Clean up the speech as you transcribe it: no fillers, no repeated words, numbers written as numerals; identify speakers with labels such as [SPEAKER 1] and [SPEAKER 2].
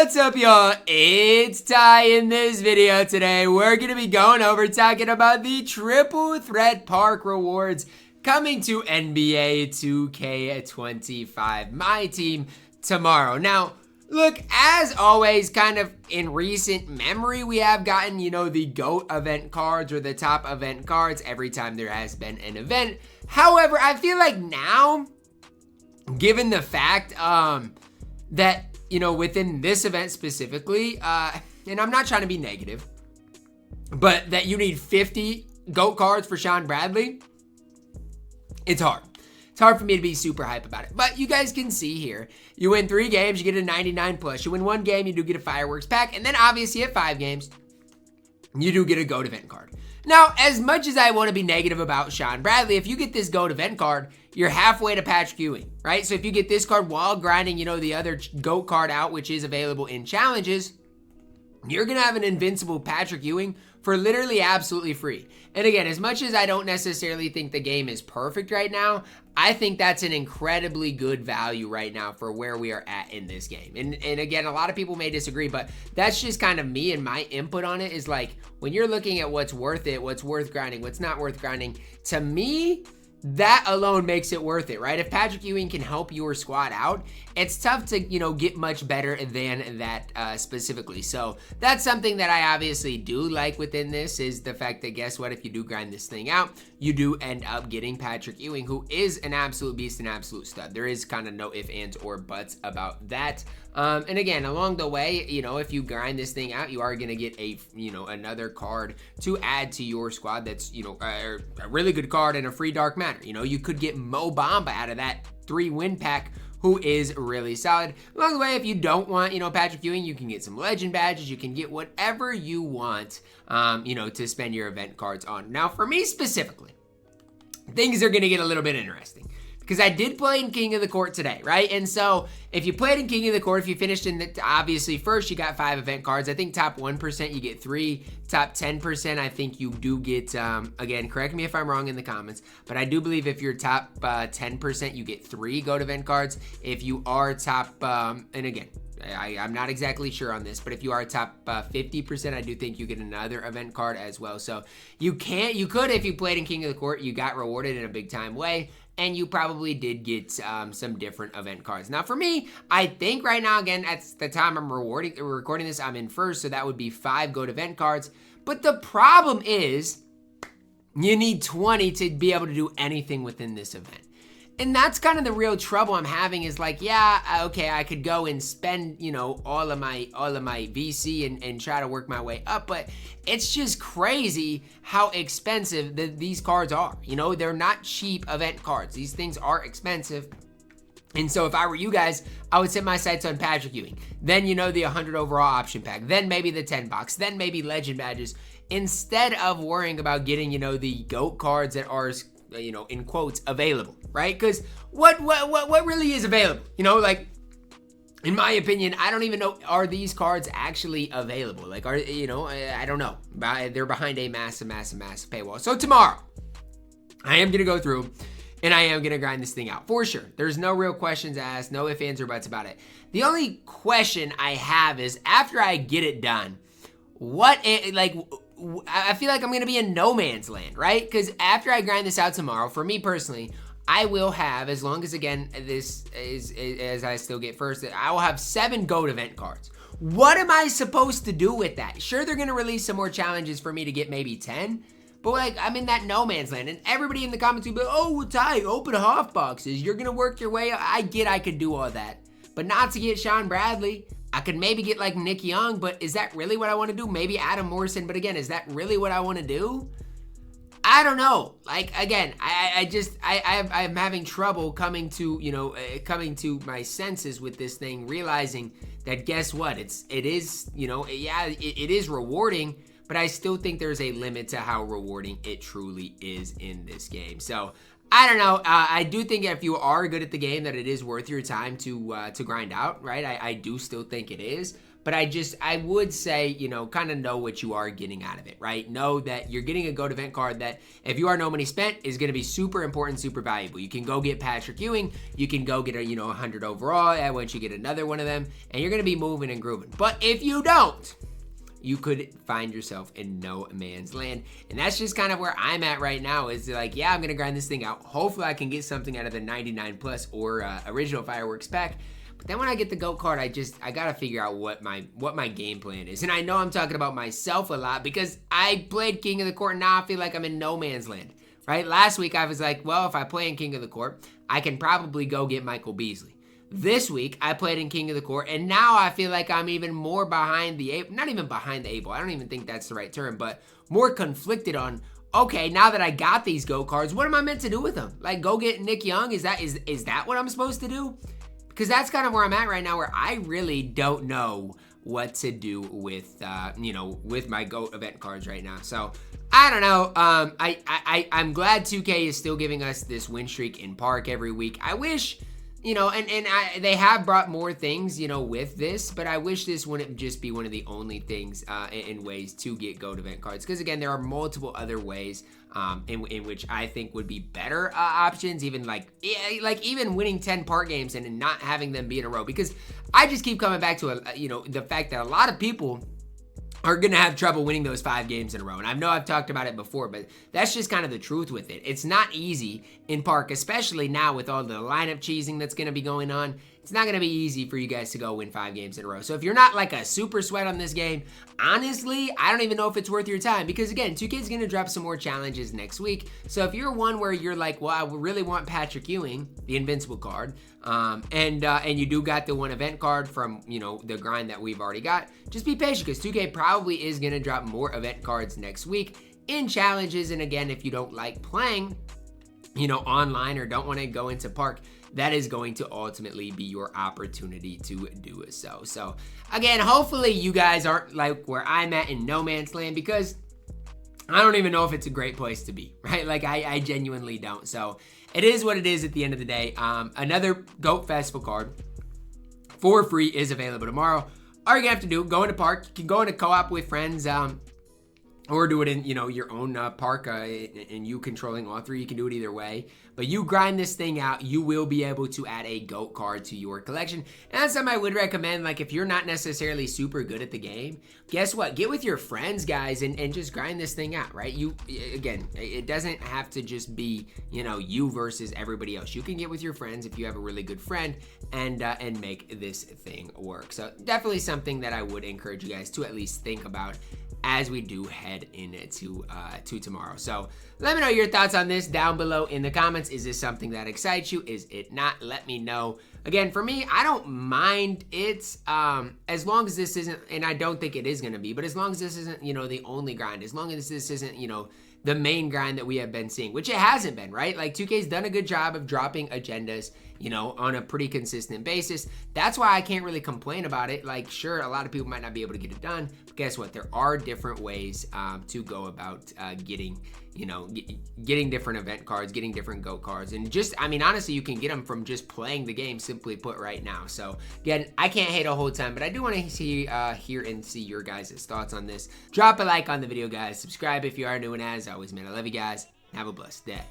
[SPEAKER 1] What's up, y'all? It's Ty. In this video today, we're going to be going over talking about the Triple Threat Park rewards coming to NBA 2K25 MyTEAM tomorrow. Now, look, as always, kind of in recent memory, we have gotten, the GOAT event cards or the top event cards every time there has been an event. However, I feel like now, given the fact that, within this event specifically, and I'm not trying to be negative, but that you need 50 GOAT cards for Shawn Bradley, it's hard. It's hard for me to be super hype about it. But you guys can see here, you win 3 games, you get a 99 plus. You win 1 game, you do get a fireworks pack. And then obviously at 5 games, you do get a GOAT event card. Now, as much as I want to be negative about Shawn Bradley, if you get this GOAT event card, you're halfway to Patrick Ewing, right? So if you get this card while grinding, the other GOAT card out, which is available in challenges, you're going to have an invincible Patrick Ewing for literally absolutely free. And again, as much as I don't necessarily think the game is perfect right now, I think that's an incredibly good value right now for where we are at in this game. And again, a lot of people may disagree, but that's just kind of me and my input on it is like, when you're looking at what's worth it, what's worth grinding, what's not worth grinding, to me, that alone makes it worth it, right? If Patrick Ewing can help your squad out, it's tough to, get much better than that specifically. So that's something that I obviously do like within this is the fact that, guess what, if you do grind this thing out, you do end up getting Patrick Ewing, who is an absolute beast, an absolute stud. There is kind of no ifs, ands, or buts about that. And again, along the way, if you grind this thing out, you are going to get another card to add to your squad that's, a really good card and a free dark matter. You could get Mo Bamba out of that 3-win pack, who is really solid. Along the way, if you don't want, Patrick Ewing, you can get some legend badges. You can get whatever you want, to spend your event cards on. Now, for me specifically, things are going to get a little bit interesting. Because I did play in King of the Court today, right? And so if you played in King of the Court, if you finished in the, obviously first you got 5 event cards. I think top 1% you get 3. Top 10% I think you do get, again, correct me if I'm wrong in the comments, but I do believe if you're top 10% you get 3 GOAT event cards. If you are top, and again, I'm not exactly sure on this, but if you are top 50%, I do think you get another event card as well. So you could, if you played in King of the Court, you got rewarded in a big time way. And you probably did get some different event cards. Now, for me, I think right now, again, at the time I'm recording this, I'm in first, so that would be 5 GOAT event cards. But the problem is, you need 20 to be able to do anything within this event. And that's kind of the real trouble I'm having is like, yeah, okay, I could go and spend, all of my VC and try to work my way up, but it's just crazy how expensive these cards are. They're not cheap event cards. These things are expensive. And so if I were you guys, I would set my sights on Patrick Ewing. Then, the 100 overall option pack. Then maybe the 10 box. Then maybe legend badges. Instead of worrying about getting, the GOAT cards that are, in quotes, available, right? Because what really is available? In my opinion, I don't even know, are these cards actually available? Like, I don't know. They're behind a massive paywall. So tomorrow, I am going to go through and I am going to grind this thing out for sure. There's no real questions asked, no ifs, ands, or buts about it. The only question I have is after I get it done, I feel like I'm going to be in no man's land, right? Because after I grind this out tomorrow, for me personally, I will have, as long as, again, this is as I still get first, I will have 7 GOAT event cards. What am I supposed to do with that? Sure, they're going to release some more challenges for me to get maybe 10, but I'm in that no man's land. And everybody in the comments will be like, oh, Ty, open half boxes. You're going to work your way up. I could do all that, but not to get Shawn Bradley. I could maybe get like Nick Young, but is that really what I want to do? Maybe Adam Morrison, but again, is that really what I want to do? I don't know. Again, I'm having trouble coming to my senses with this thing, realizing that guess what? It is rewarding, but I still think there's a limit to how rewarding it truly is in this game. So I don't know. I do think if you are good at the game that it is worth your time to grind out, right? I do still think it is. But I would say, you know, kind of know what you are getting out of it, right? Know that you're getting a GOAT event card that, if you are no money spent, is going to be super important, super valuable. You can go get Patrick Ewing. You can go get a, 100 overall. And once you get another one of them, and you're going to be moving and grooving. But if you don't, you could find yourself in no man's land. And that's just kind of where I'm at right now, is like, yeah, I'm going to grind this thing out. Hopefully I can get something out of the 99 plus or original fireworks pack. But then when I get the GOAT card, I gotta figure out what my game plan is. And I know I'm talking about myself a lot because I played King of the Court and now I feel like I'm in no man's land, right? Last week I was like, well, if I play in King of the Court, I can probably go get Michael Beasley. This week I played in King of the Court and now I feel like I'm even more behind the eight, not even behind the eight ball. I don't even think that's the right term, but more conflicted on, okay, now that I got these GOAT cards, what am I meant to do with them? Like, go get Nick Young? Is that what I'm supposed to do? Because that's kind of where I'm at right now, where I really don't know what to do with, with my GOAT event cards right now. So I don't know. I'm glad 2K is still giving us this win streak in Park every week. I wish, they have brought more things, with this, but I wish this wouldn't just be one of the only things in ways to get GOAT event cards. Because again, there are multiple other ways in which I think would be better options, even like even winning 10 Park games and not having them be in a row. Because I just keep coming back to the fact that a lot of people are going to have trouble winning those 5 games in a row. And I know I've talked about it before, but that's just kind of the truth with it. It's not easy in Park, especially now with all the lineup cheesing that's going to be going on. It's not going to be easy for you guys to go win 5 games in a row. So if you're not like a super sweat on this game, honestly, I don't even know if it's worth your time. Because again, 2K is going to drop some more challenges next week. So if you're one where you're like, well, I really want Patrick Ewing, the invincible card, and you do got the one event card from, the grind that we've already got, just be patient because 2K probably is going to drop more event cards next week in challenges. And again, if you don't like playing, online or don't want to go into Park, that is going to ultimately be your opportunity to do so. So again, hopefully you guys aren't like where I'm at in no man's land, because I don't even know if it's a great place to be, right? Like I genuinely don't. So it is what it is at the end of the day. Another GOAT Festival card for free is available tomorrow. All you're gonna have to do, go into Park. You can go into co-op with friends, or do it in, your own Park, and you controlling all 3. You can do it either way. But you grind this thing out, you will be able to add a GOAT card to your collection. And that's something I would recommend. Like, if you're not necessarily super good at the game, guess what? Get with your friends, guys, and just grind this thing out, right? Again, it doesn't have to just be, you versus everybody else. You can get with your friends if you have a really good friend and make this thing work. So definitely something that I would encourage you guys to at least think about as we do head into to tomorrow. So let me know your thoughts on this down below in the comments. Is this something that excites you? Is it not? Let me know. Again, for me, I don't mind it as long as this isn't, and I don't think it is going to be, but as long as this isn't, the only grind, as long as this isn't, the main grind that we have been seeing, which it hasn't been, right? Like 2K's done a good job of dropping agendas, on a pretty consistent basis. That's why I can't really complain about it. Like, sure, a lot of people might not be able to get it done, but guess what? There are different ways to go about getting different event cards, getting different GOAT cards, and just, honestly, you can get them from just playing the game, simply put, right now. So again, I can't hate a whole time, but I do want to hear and see your guys' thoughts on this. Drop a like on the video, guys. Subscribe if you are new, and as always, man, I love you guys. Have a blessed day.